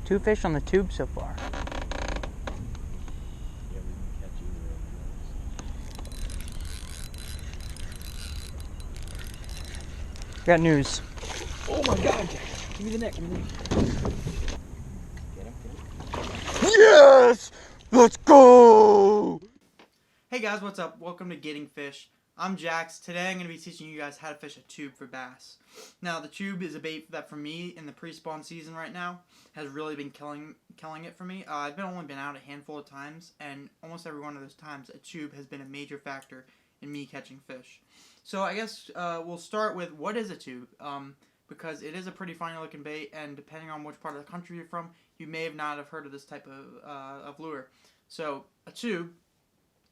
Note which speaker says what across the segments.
Speaker 1: 2 fish on the tube so far.
Speaker 2: Yeah, we didn't catch either of
Speaker 1: Got news.
Speaker 2: Oh my god, Jack. Give me the net, Get him.
Speaker 1: Yes! Let's go!
Speaker 3: Hey guys, what's up? Welcome to Getting Fish. I'm Jax. Today I'm going to be teaching you guys how to fish a tube for bass. Now the tube is a bait that for me in the pre-spawn season right now has really been killing it for me. I've only been out a handful of times, and almost every one of those times a tube has been a major factor in me catching fish. So I guess we'll start with what is a tube, because it is a pretty funny looking bait, and depending on which part of the country you're from, you may not have heard of this type of lure. So a tube,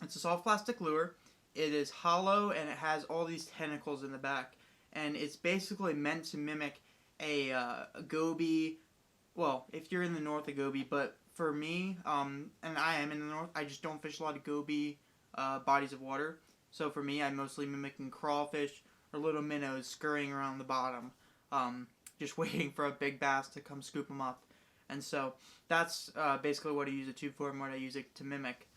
Speaker 3: it's a soft plastic lure. It is hollow and it has all these tentacles in the back, and it's basically meant to mimic a goby. Well, if you're in the north, a goby, but for me, and I am in the north, I just don't fish a lot of goby bodies of water. So for me, I'm mostly mimicking crawfish or little minnows scurrying around the bottom, just waiting for a big bass to come scoop them up. And so that's basically what I use a tube for and what I use it to mimic.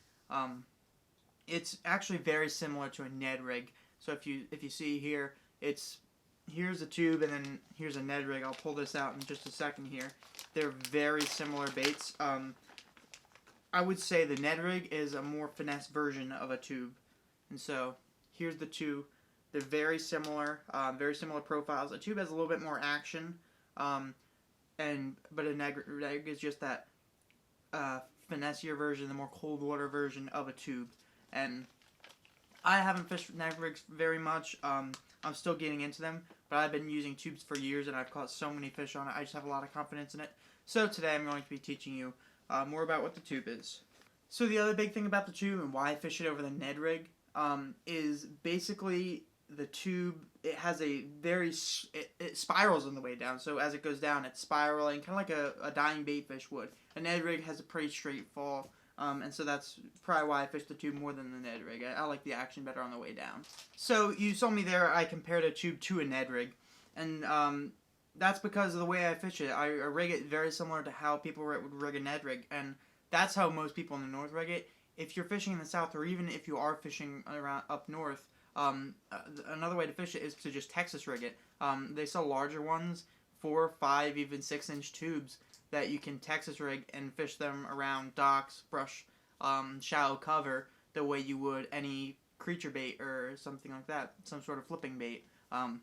Speaker 3: It's actually very similar to a Ned rig. So if you see here, here's a tube and then here's a Ned rig. I'll pull this out in just a second here. They're very similar baits. I would say the Ned rig is a more finesse version of a tube. And so here's the two. They're very similar profiles. A tube has a little bit more action, but a Ned rig is just that finessier version, the more cold water version of a tube. And I haven't fished Ned rigs very much. I'm still getting into them, but I've been using tubes for years and I've caught so many fish on it. I just have a lot of confidence in it. So today I'm going to be teaching you more about what the tube is. So the other big thing about the tube and why I fish it over the Ned rig is basically the tube. It has a it spirals on the way down. So as it goes down, it's spiraling, kind of like a dying bait fish would. A Ned rig has a pretty straight fall. And so that's probably why I fish the tube more than the Ned rig. I like the action better on the way down. So you saw me there, I compared a tube to a Ned rig. And that's because of the way I fish it. I rig it very similar to how people would rig a Ned rig. And that's how most people in the north rig it. If you're fishing in the south, or even if you are fishing around up north, another way to fish it is to just Texas rig it. They sell larger ones, 4, 5, even 6-inch tubes that you can Texas rig and fish them around docks, brush, shallow cover, the way you would any creature bait or something like that, some sort of flipping bait. And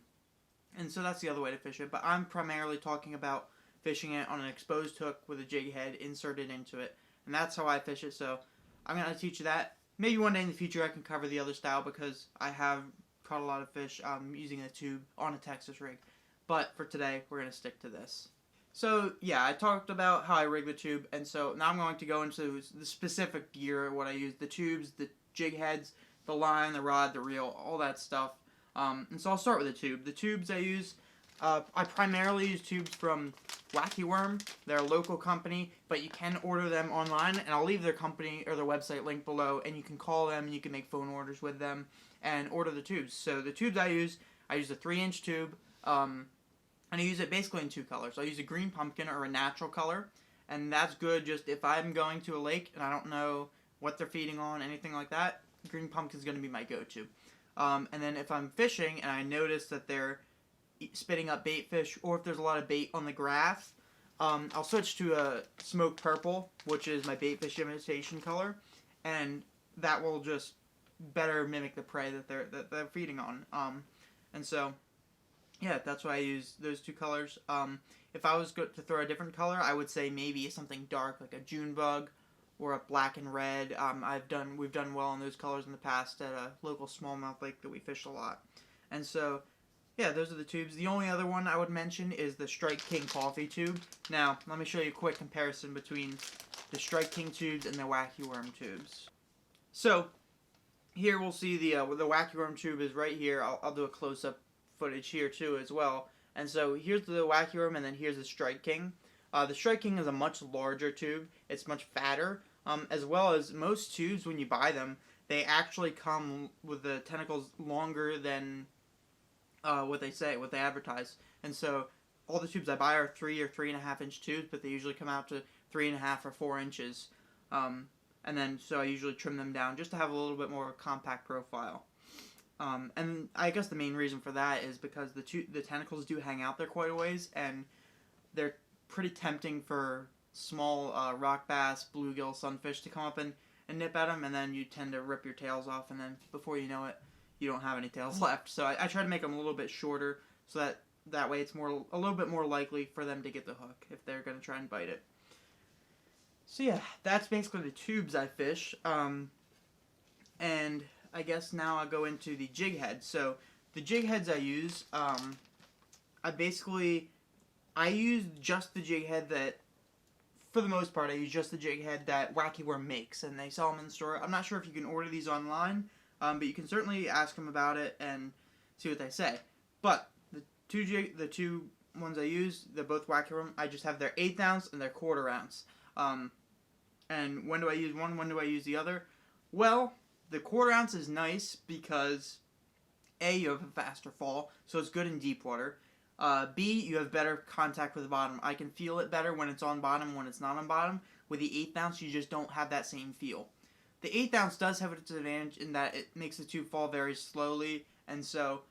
Speaker 3: so that's the other way to fish it, but I'm primarily talking about fishing it on an exposed hook with a jig head inserted into it, and that's how I fish it. So I'm going to teach you that. Maybe one day in the future I can cover the other style, because I have caught a lot of fish using a tube on a Texas rig. But for today, we're going to stick to this. So yeah, I talked about how I rig the tube, and so now I'm going to go into the specific gear, what I use, the tubes, the jig heads, the line, the rod, the reel, all that stuff. And so I'll start with the tube. The tubes I use, I primarily use tubes from Wacky Worm. They're a local company, but you can order them online, and I'll leave their company or their website link below, and you can call them, and you can make phone orders with them, and order the tubes. So the tubes I use a 3-inch tube, and I use it basically in 2 colors. I use a green pumpkin or a natural color, and that's good just if I'm going to a lake and I don't know what they're feeding on, anything like that, green pumpkin is going to be my go-to. And then if I'm fishing and I notice that they're spitting up bait fish, or if there's a lot of bait on the grass, I'll switch to a smoked purple, which is my bait fish imitation color, and that will just better mimic the prey that they're feeding on. And so yeah, that's why I use those 2 colors. If I was to throw a different color, I would say maybe something dark like a June bug or a black and red. We've done well in those colors in the past at a local smallmouth lake that we fish a lot. And so yeah, those are the tubes. The only other one I would mention is the Strike King coffee tube. Now, let me show you a quick comparison between the Strike King tubes and the Wacky Worm tubes. So here we'll see the Wacky Worm tube is right here. I'll do a close-up footage here too as well. And so here's the Wacky Worm, and then here's the Strike King. The Strike King is a much larger tube. It's much fatter, as well as most tubes when you buy them, they actually come with the tentacles longer than what they advertise. And so all the tubes I buy are 3 or 3.5 inch tubes, but they usually come out to 3.5 or 4 inches. And then so I usually trim them down just to have a little bit more compact profile. And I guess the main reason for that is because the tentacles do hang out there quite a ways, and they're pretty tempting for small rock bass, bluegill, sunfish to come up and nip at them, and then you tend to rip your tails off, and then before you know it, you don't have any tails left. So I try to make them a little bit shorter, so that way it's a little bit more likely for them to get the hook if they're going to try and bite it. So yeah, that's basically the tubes I fish. And I guess now I'll go into the jig heads. So the jig heads I use, I use just the jig head that, for the most part, I use just the jig head that Wacky Worm makes, and they sell them in the store. I'm not sure if you can order these online, but you can certainly ask them about it and see what they say. But the two ones I use, they're both Wacky Worm. I just have their 1/8 ounce and their 1/4 ounce. And when do I use one? When do I use the other? Well, the 1/4 ounce is nice because A, you have a faster fall, so it's good in deep water. B, you have better contact with the bottom. I can feel it better when it's on bottom, when it's not on bottom. With the 1/8 ounce, you just don't have that same feel. The 1/8 ounce does have its advantage in that it makes the tube fall very slowly, and so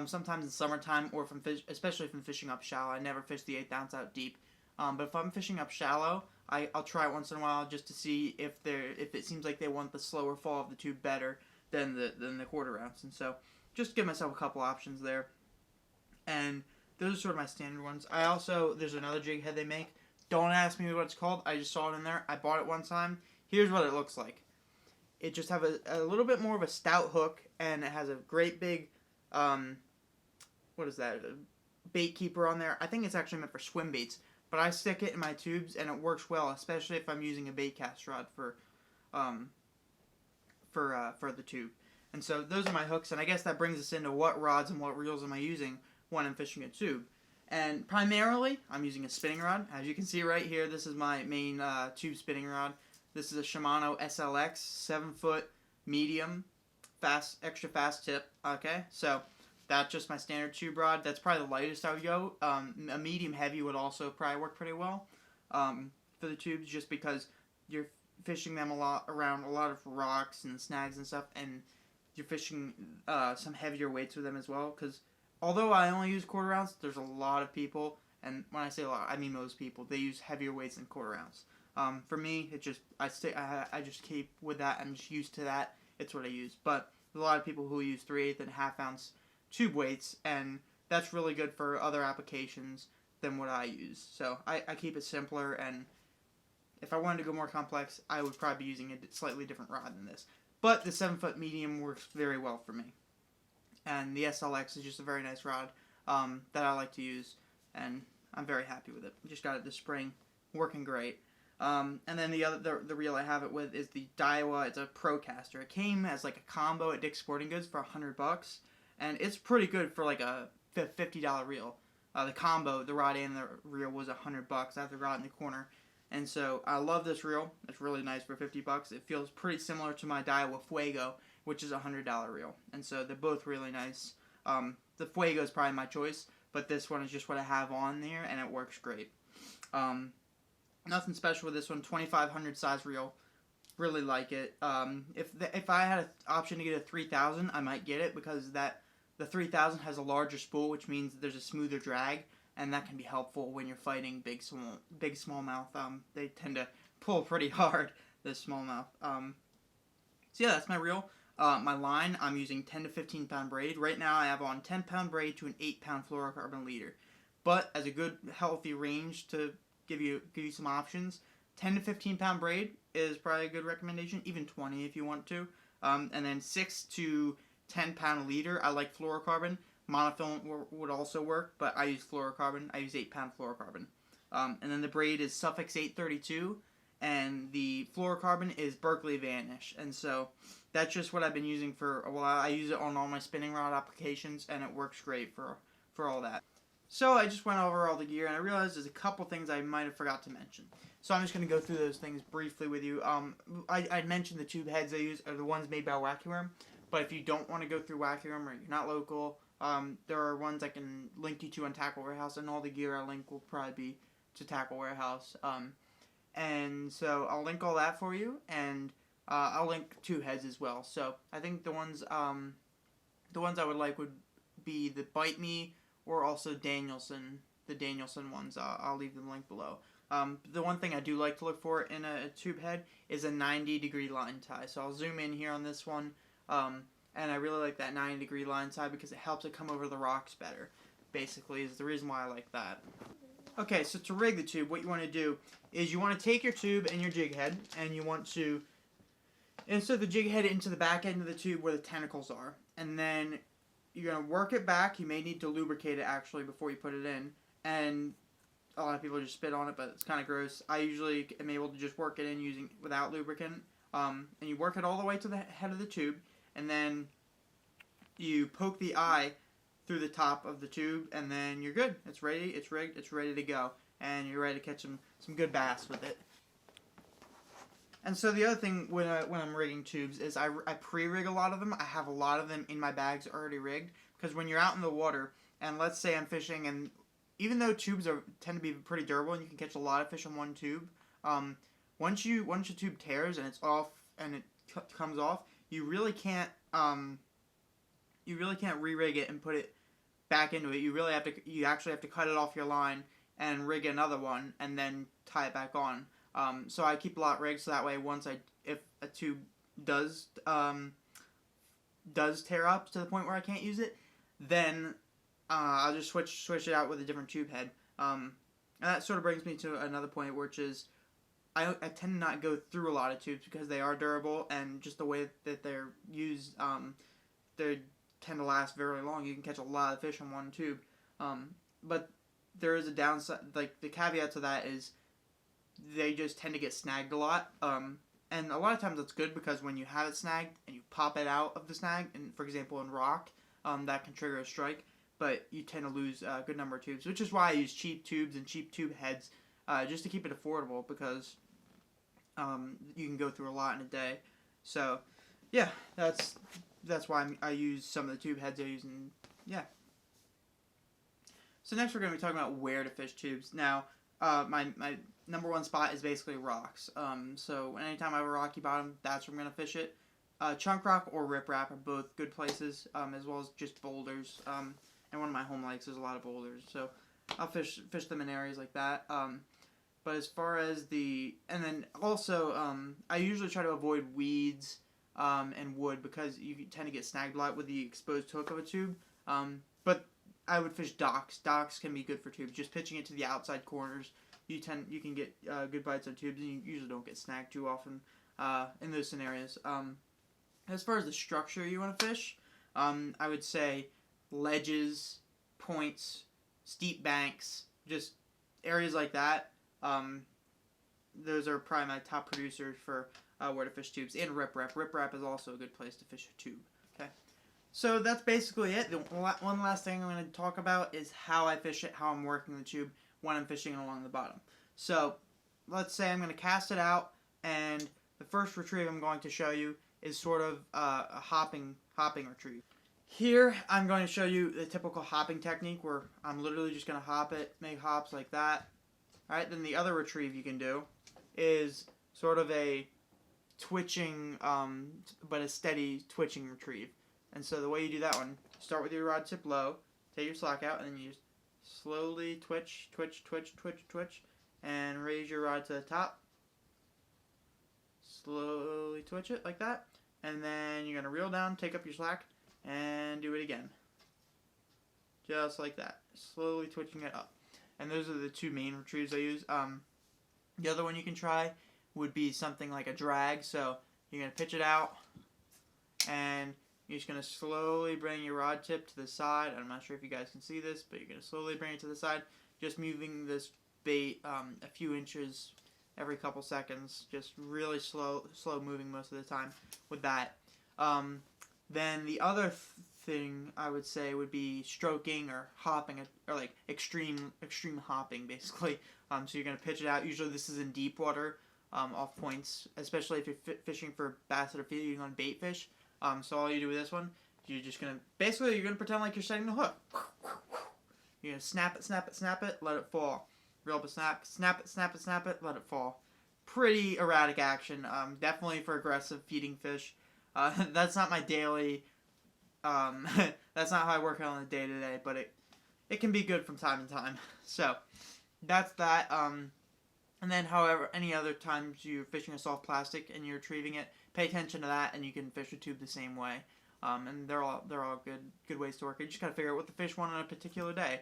Speaker 3: sometimes in summertime, or especially if I'm fishing up shallow, I never fish the 1/8 ounce out deep. But if I'm fishing up shallow, I'll try it once in a while just to see if it seems like they want the slower fall of the tube better than the 1/4 ounce, and so just give myself a couple options there. And those are sort of my standard ones. There's another jig head they make. Don't ask me what it's called. I just saw it in there. I bought it one time. Here's what it looks like. It just have a little bit more of a stout hook, and it has a great big, what is that? A bait keeper on there. I think it's actually meant for swim baits. But I stick it in my tubes, and it works well, especially if I'm using a bait cast rod for the tube. And so those are my hooks, and I guess that brings us into what rods and what reels am I using when I'm fishing a tube. And primarily, I'm using a spinning rod. As you can see right here, this is my main tube spinning rod. This is a Shimano SLX 7-foot medium, extra fast tip. Okay, so that's just my standard tube rod. That's probably the lightest I would go. A medium heavy would also probably work pretty well for the tubes, just because you're fishing them around a lot of rocks and snags and stuff, and you're fishing some heavier weights with them as well. Because although I only use 1/4 ounce, there's a lot of people, and when I say a lot, I mean most people, they use heavier weights than 1/4 ounce. For me, I just keep with that. I'm just used to that. It's what I use. But there's a lot of people who use 3/8 and 1/2 ounce tube weights, and that's really good for other applications than what I use. So I keep it simpler, and if I wanted to go more complex, I would probably be using a slightly different rod than this. But the 7-foot medium works very well for me. And the SLX is just a very nice rod that I like to use, and I'm very happy with it. Just got it this spring, working great. And then the reel I have it with is the Daiwa. It's a Procaster. It came as like a combo at Dick's Sporting Goods for $100, and it's pretty good for like a $50 reel. The combo, the rod and the reel, was $100. I have the rod in the corner, and so I love this reel. It's really nice for $50. It feels pretty similar to my Daiwa Fuego, which is a $100 reel, and so they're both really nice. The Fuego is probably my choice, but this one is just what I have on there, and it works great. Nothing special with this one. 2500 size reel. Really like it. If I had an option to get a 3000, I might get it, because the 3000 has a larger spool, which means there's a smoother drag, and that can be helpful when you're fighting big smallmouth. They tend to pull pretty hard, the smallmouth. So yeah, that's my reel. My line, I'm using 10 to 15 pound braid. Right now I have on 10 pound braid to an 8 pound fluorocarbon leader. But as a good healthy range to give you some options, 10 to 15 pound braid is probably a good recommendation, even 20 if you want to. And then 6 to 10 pound leader, I like fluorocarbon. Monofilament would also work, but I use fluorocarbon. I use 8 pound fluorocarbon. And then the braid is Suffix 832, and the fluorocarbon is Berkeley Vanish. And so that's just what I've been using for a while. I use it on all my spinning rod applications, and it works great for all that. So I just went over all the gear, and I realized there's a couple things I might have forgot to mention. So I'm just going to go through those things briefly with you. I mentioned the tube heads I use are the ones made by Wacky Worm, but if you don't want to go through Wacky Worm, or you're not local, There are ones I can link you to on Tackle Warehouse, and all the gear I link will probably be to Tackle Warehouse. And so I'll link all that for you, and I'll link tube heads as well. So I think the ones I would like would be the Bite Me or also Danielson. The Danielson ones, I'll leave the link below. The one thing I do like to look for in a tube head is a 90-degree line tie. So I'll zoom in here on this one, and I really like that 90-degree line tie because it helps it come over the rocks better, basically, is the reason why I like that. Okay, so to rig the tube, what you want to do is you want to take your tube and your jig head, and you want to insert the jig head into the back end of the tube where the tentacles are. And then you're going to work it back. You may need to lubricate it, actually, before you put it in. And a lot of people just spit on it, but it's kind of gross. I usually am able to just work it in without lubricant. And you work it all the way to the head of the tube, and then you poke the eye through the top of the tube, and then you're good. It's ready, it's rigged, it's ready to go. And you're ready to catch some good bass with it. And so the other thing when I'm rigging tubes is I pre-rig a lot of them. I have a lot of them in my bags already rigged, because when you're out in the water, and let's say I'm fishing, and even though tubes tend to be pretty durable and you can catch a lot of fish on one tube, once your tube tears and it's off and it comes off, you really can't re-rig it and put it back into it. You actually have to cut it off your line and rig another one and then tie it back on. So I keep a lot rigged, so that way if a tube does tear up to the point where I can't use it, then I'll just switch it out with a different tube head. And that sort of brings me to another point, which is I tend to not go through a lot of tubes because they are durable, and just the way that they're used, they tend to last very long. You can catch a lot of fish on one tube. But there is a downside. Like, the caveat to that is they just tend to get snagged a lot. And a lot of times that's good, because when you have it snagged and you pop it out of the snag, and for example in rock, that can trigger a strike. But you tend to lose a good number of tubes, which is why I use cheap tubes and cheap tube heads, just to keep it affordable, because you can go through a lot in a day. So, yeah, that's why I use some of the tube heads I use, and yeah. So next we're going to be talking about where to fish tubes. Now, my number one spot is basically rocks. So anytime I have a rocky bottom, that's where I'm going to fish it. Chunk Rock or Rip Rap are both good places, as well as just boulders. And one of my home lakes is a lot of boulders, so I'll fish them in areas like that. But as far as and then also, I usually try to avoid weeds and wood, because you tend to get snagged a lot with the exposed hook of a tube. But I would fish docks. Docks can be good for tubes. Just pitching it to the outside corners, you can get good bites on tubes, and you usually don't get snagged too often in those scenarios. As far as the structure you want to fish, I would say ledges, points, steep banks, just areas like that. Those are probably my top producers for where to fish tubes. And Rip Rap. Rip Rap is also a good place to fish a tube. Okay, so that's basically it. The one last thing I'm going to talk about is how I fish it, how I'm working the tube when I'm fishing along the bottom. So let's say I'm going to cast it out, and the first retrieve I'm going to show you is sort of a hopping retrieve. Here, I'm going to show you the typical hopping technique, where I'm literally just going to hop it, make hops like that. Alright, then the other retrieve you can do is sort of a twitching, but a steady twitching retrieve. And so the way you do that one, start with your rod tip low, take your slack out, and then you just slowly twitch, twitch, twitch, twitch, twitch, and raise your rod to the top. Slowly twitch it like that, and then you're going to reel down, take up your slack, and do it again. Just like that. Slowly twitching it up. And those are the two main retrieves I use. The other one you can try would be something like a drag. So you're going to pitch it out, and you're just going to slowly bring your rod tip to the side. I'm not sure if you guys can see this, but you're going to slowly bring it to the side. Just moving this bait a few inches every couple seconds. Just really slow moving most of the time with that. Then the other thing I would say would be stroking or hopping, or like extreme hopping, basically. So you're going to pitch it out. Usually this is in deep water, off points, especially if you're fishing for bass that are feeding on bait fish. So all you do with this one, you're just gonna basically pretend like you're setting the hook. You're gonna snap it, let it fall. Reel up a snap it, let it fall. Pretty erratic action. Definitely for aggressive feeding fish. That's not my daily. That's not how I work on a day to day, but it can be good from time to time. So that's that. And then, however, any other times you're fishing a soft plastic and you're retrieving it, pay attention to that, and you can fish a tube the same way. And they're all good ways to work it. You just gotta figure out what the fish want on a particular day.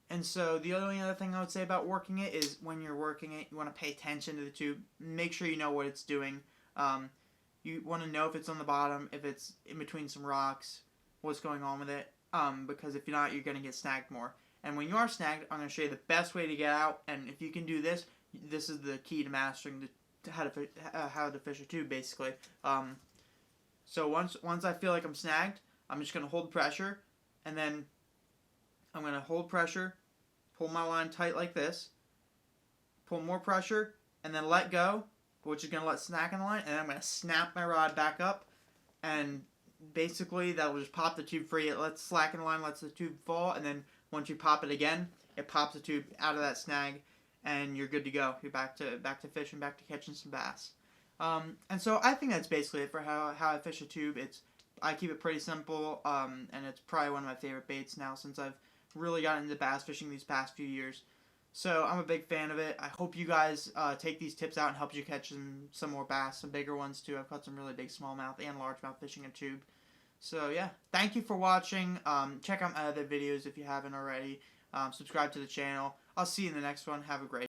Speaker 3: And so the only other thing I would say about working it is when you're working it, you want to pay attention to the tube. Make sure you know what it's doing. You want to know if it's on the bottom, if it's in between some rocks, what's going on with it. Because if you're not, you're going to get snagged more. And when you are snagged, I'm going to show you the best way to get out. And if you can do this, this is the key to mastering how to fish a tube, basically. So once I feel like I'm snagged, I'm just going to hold pressure, and then I'm going to hold pressure, pull my line tight like this, pull more pressure, and then let go, which is going to let snack in the line, and then I'm going to snap my rod back up, and basically that will just pop the tube free. It lets slack in the line, lets the tube fall, and then once you pop it again, it pops the tube out of that snag, and you're good to go. You're back to fishing, back to catching some bass. And so I think that's basically it for how I fish a tube. I keep it pretty simple, and it's probably one of my favorite baits now since I've really gotten into bass fishing these past few years. So I'm a big fan of it. I hope you guys take these tips out and help you catch some more bass, some bigger ones too. I've caught some really big smallmouth and largemouth fishing a tube. So yeah, thank you for watching. Check out my other videos if you haven't already. Subscribe to the channel. I'll see you in the next one. Have a great